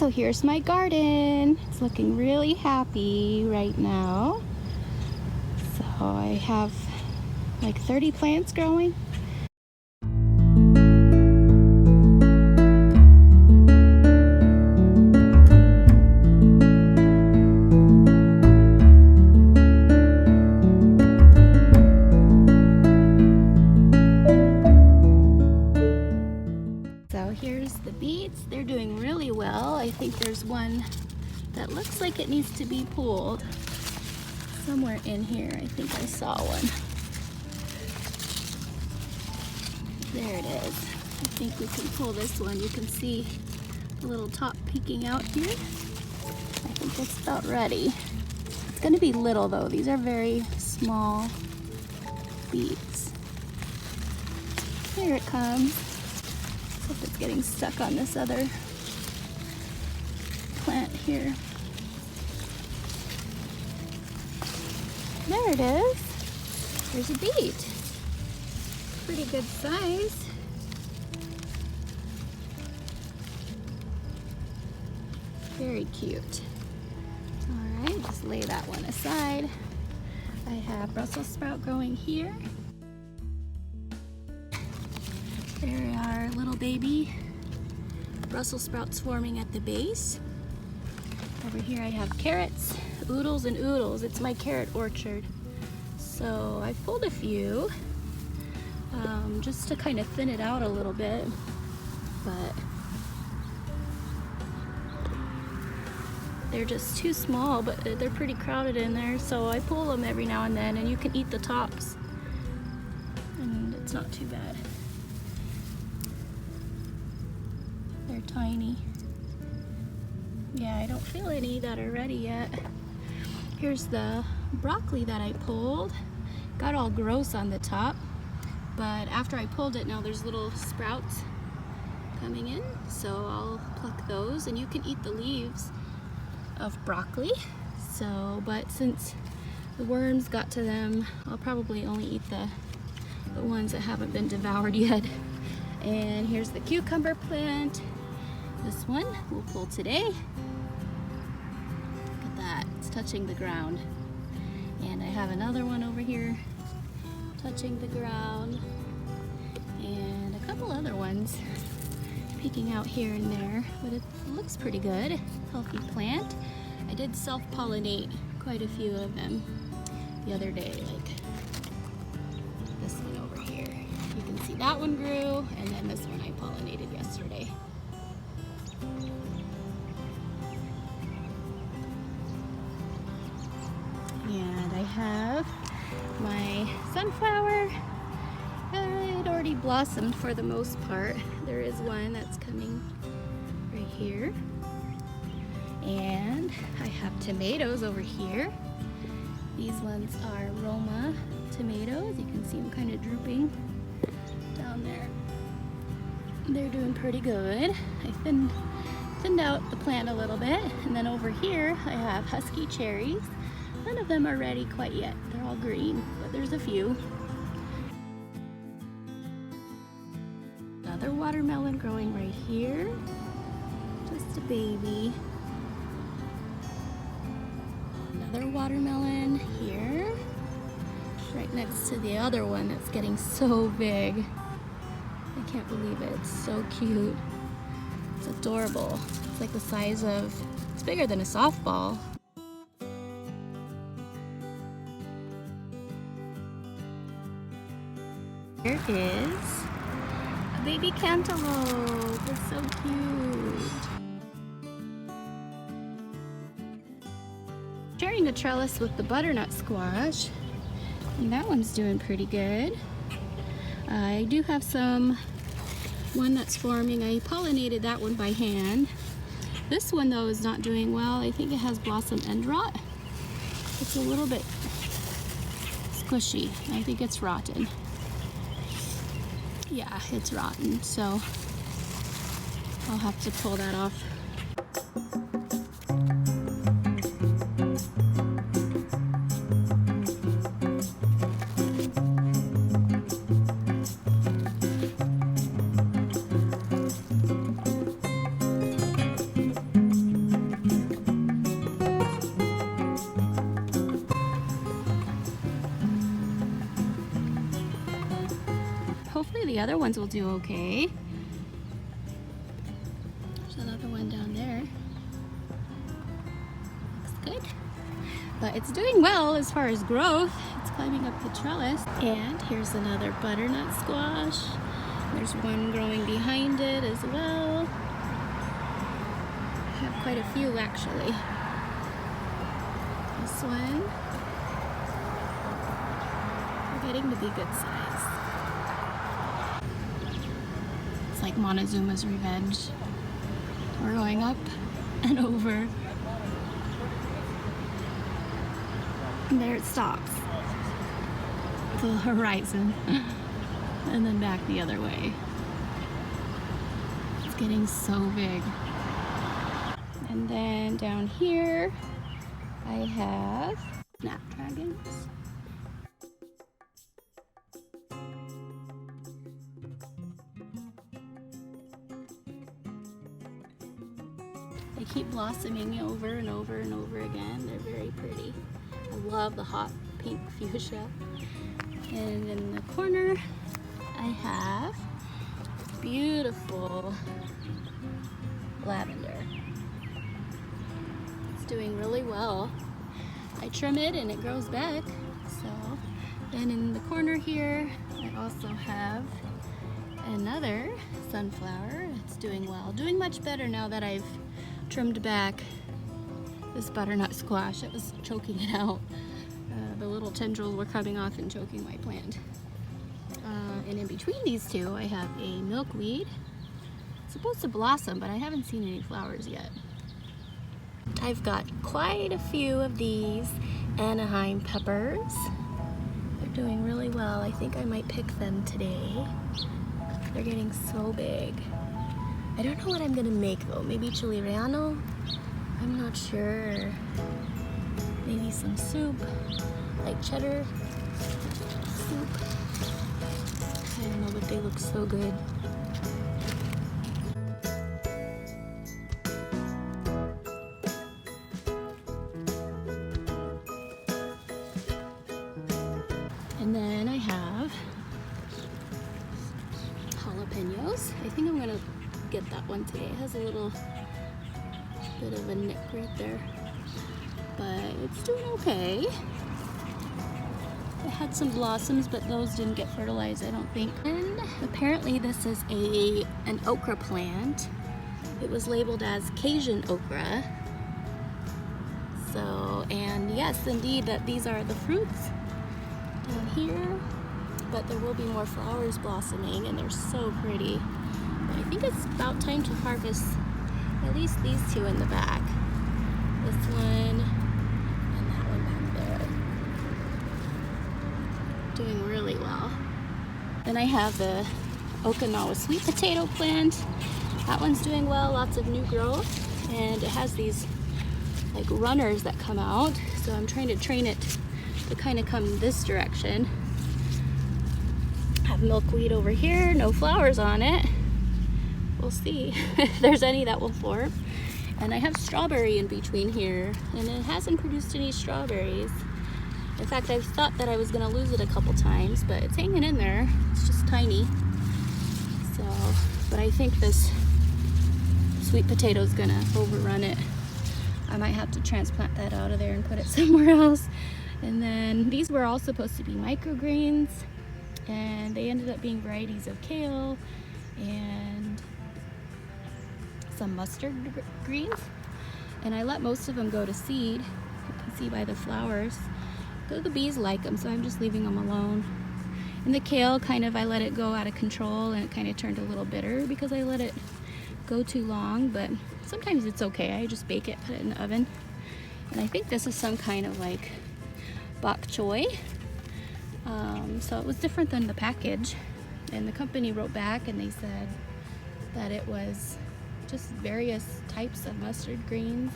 so here's my garden. It's looking really happy right now. So I have like 30 plants growing. Here's the beets. They're doing really well. I think there's one that looks like it needs to be pulled. Somewhere in here, I think I saw one. There it is. I think we can pull this one. You can see the little top peeking out here. I think it's about ready. It's gonna be little though. These are very small beets. Here it comes. If it's getting stuck on this other plant here. There it is. There's a beet. Pretty good size. Very cute. All right, just lay that one aside. I have Brussels sprout growing here. There are little baby Brussels sprouts forming at the base. Over here I have carrots, oodles and oodles. It's my carrot orchard. So I pulled a few just to kind of thin it out a little bit, but they're just too small, but they're pretty crowded in there. So I pull them every now and then, and you can eat the tops, and it's not too bad. They're tiny. Yeah, I don't feel any that are ready yet. Here's the broccoli that I pulled. Got all gross on the top, but after I pulled it, now there's little sprouts coming in, so I'll pluck those, and you can eat the leaves of broccoli. So, but since the worms got to them, I'll probably only eat the ones that haven't been devoured yet. And here's the cucumber plant. This one we'll pull today. Look at that, it's touching the ground. And I have another one over here touching the ground, and a couple other ones peeking out here and there, but it looks pretty good. Healthy plant. I did self-pollinate quite a few of them the other day, like this one over here. You can see that one grew, and then this one I pollinated yesterday. And I have my sunflower. It already blossomed for the most part. There is one that's coming right here. And I have tomatoes over here. These ones are Roma tomatoes. You can see them kind of drooping down there. They're doing pretty good. I thinned out the plant a little bit. And then over here I have Husky cherries. None of them are ready quite yet. They're all green, but there's a few. Another watermelon growing right here. Just a baby. Another watermelon here. Right next to the other one that's getting so big. I can't believe it. It's so cute. It's adorable. It's like the size of, it's bigger than a softball. Here is a baby cantaloupe. It's so cute. Sharing a trellis with the butternut squash, and that one's doing pretty good. I do have one that's forming. I pollinated that one by hand. This one though is not doing well. I think it has blossom end rot. It's a little bit squishy. I think it's rotten. Yeah, it's rotten, so I'll have to pull that off. other ones will do okay. There's another one down there. Looks good. But it's doing well as far as growth. It's climbing up the trellis. And here's another butternut squash. There's one growing behind it as well. I have quite a few actually. This one, we're getting to be good size. It's like Montezuma's Revenge. We're going up and over. And there it stops. The horizon. And then back the other way. It's getting so big. And then down here, I have Snapdragons. They keep blossoming over and over and over again. They're very pretty. I love the hot pink fuchsia. And in the corner, I have beautiful lavender. It's doing really well. I trim it and it grows back. So then in the corner here, I also have another sunflower. It's doing well. Doing much better now that I've trimmed back this butternut squash. It was choking it out. The little tendrils were coming off and choking my plant. And in between these two, I have a milkweed. It's supposed to blossom, but I haven't seen any flowers yet. I've got quite a few of these Anaheim peppers. They're doing really well. I think I might pick them today. They're getting so big. I don't know what I'm gonna make though. Maybe chili relleno? I'm not sure. Maybe some soup, like cheddar soup. I don't know, but they look so good. And then I have jalapeños. I think I'm gonna get that one today. It has a little bit of a nick right there, but it's doing okay. It had some blossoms, but those didn't get fertilized, I don't think. And apparently this is an okra plant. It was labeled as Cajun okra. So, and yes, indeed, that these are the fruits down here, but there will be more flowers blossoming, and they're so pretty. But I think it's about time to harvest at least these two in the back. This one and that one back there. Doing really well. Then I have the Okinawa sweet potato plant. That one's doing well, lots of new growth, and it has these like runners that come out. So I'm trying to train it to kind of come this direction. I have milkweed over here, no flowers on it. We'll see if there's any that will form. And I have strawberry in between here, and it hasn't produced any strawberries. In fact, I thought that I was gonna lose it a couple times, but it's hanging in there. It's just tiny. So, but I think this sweet potato is gonna overrun it. I might have to transplant that out of there and put it somewhere else. And then these were all supposed to be microgreens, and they ended up being varieties of kale and some mustard greens. And I let most of them go to seed. You can see by the flowers. The bees like them, so I'm just leaving them alone. And the kale, kind of, I let it go out of control, and it kind of turned a little bitter because I let it go too long, but sometimes it's okay. I just bake it, put it in the oven. And I think this is some kind of like bok choy. So it was different than the package. And the company wrote back and they said that it was just various types of mustard greens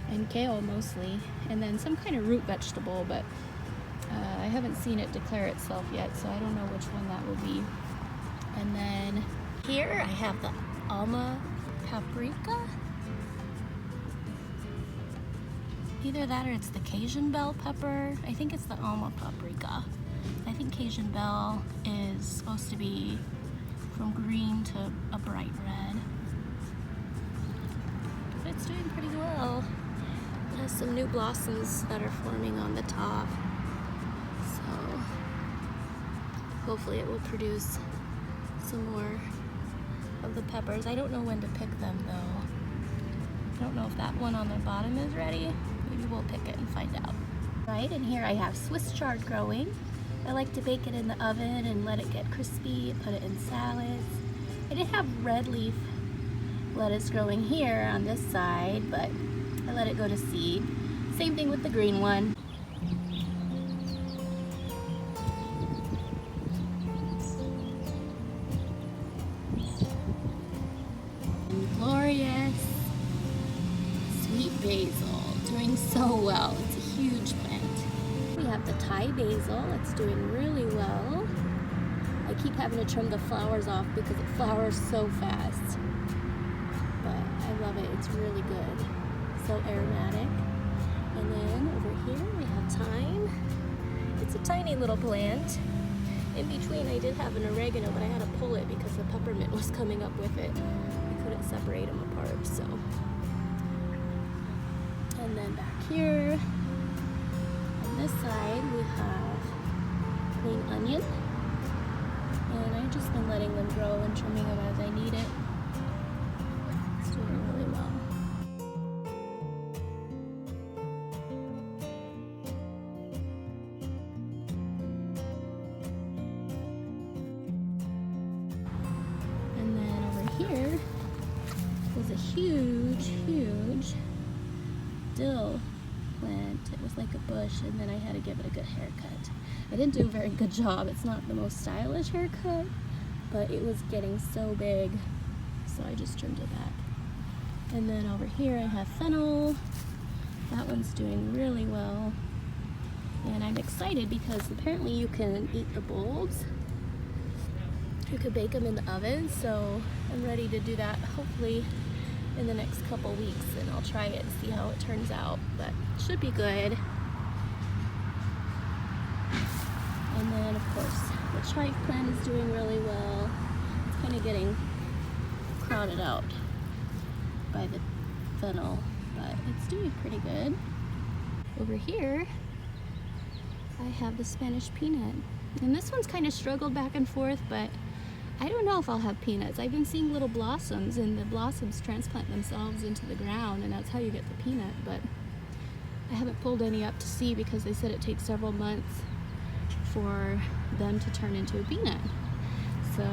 and kale mostly, and then some kind of root vegetable, but I haven't seen it declare itself yet, so I don't know which one that will be. And then here I have the Alma paprika. Either that or it's the Cajun bell pepper. I think it's the Alma paprika. I think Cajun bell is supposed to be from green to a bright red. But it's doing pretty well. It has some new blossoms that are forming on the top. So hopefully it will produce some more of the peppers. I don't know when to pick them though. I don't know if that one on the bottom is ready. Maybe we'll pick it and find out. Right, and here I have Swiss chard growing. I like to bake it in the oven and let it get crispy, put it in salads. I did have red leaf lettuce growing here on this side, but I let it go to seed. Same thing with the green one. And glorious sweet basil, doing so well. It's a huge plant. We have the Thai basil. It's doing really well. I keep having to trim the flowers off because it flowers so fast. But I love it. It's really good. So aromatic. And then over here we have thyme. It's a tiny little plant. In between I did have an oregano, but I had to pull it because the peppermint was coming up with it. I couldn't separate them apart, so. And then back here, on this side we have green onion. And I've just been letting them grow and trimming them as I need it. It's doing really well. And then over here was a huge dill plant. It was like a bush, and then I had to give it a good haircut. I didn't do a very good job. It's not the most stylish haircut, but it was getting so big, so I just trimmed it back. And then over here I have fennel. That one's doing really well. And I'm excited because apparently you can eat the bulbs. You could bake them in the oven, so I'm ready to do that hopefully in the next couple weeks, and I'll try it and see how it turns out, but it should be good. And then of course the chive plant is doing really well. It's kind of getting crowded out by the fennel, but it's doing pretty good. Over here I have the Spanish peanut, and this one's kind of struggled back and forth, but I don't know if I'll have peanuts. I've been seeing little blossoms, and the blossoms transplant themselves into the ground, and that's how you get the peanut, but I haven't pulled any up to see because they said it takes several months for them to turn into a peanut. So,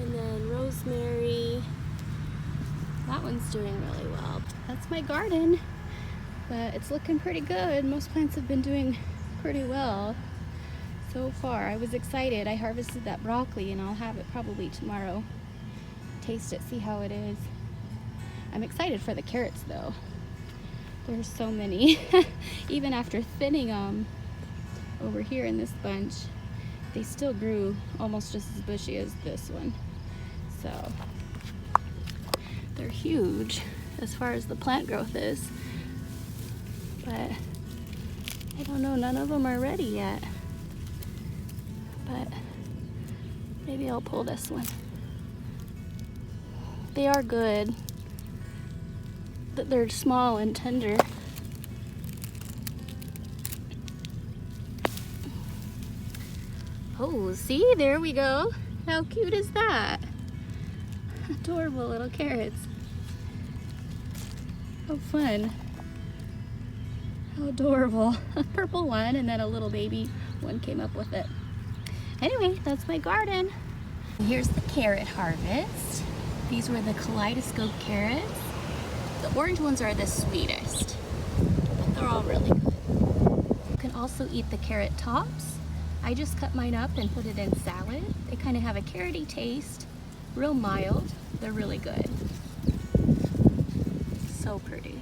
and then rosemary, that one's doing really well. That's my garden, but it's looking pretty good. Most plants have been doing pretty well so far. I was excited. I harvested that broccoli and I'll have it probably tomorrow. Taste it, see how it is. I'm excited for the carrots though. There's so many. Even after thinning them over here in this bunch, they still grew almost just as bushy as this one. So they're huge as far as the plant growth is. But I don't know, none of them are ready yet. But maybe I'll pull this one. They are good, but they're small and tender. Oh, see, there we go. How cute is that? Adorable little carrots. How fun. How adorable. A purple one, and then a little baby one came up with it. Anyway, that's my garden. Here's the carrot harvest. These were the Kaleidoscope carrots. The orange ones are the sweetest, but they're all really good. You can also eat the carrot tops. I just cut mine up and put it in salad. They kind of have a carroty taste, real mild. They're really good. So pretty.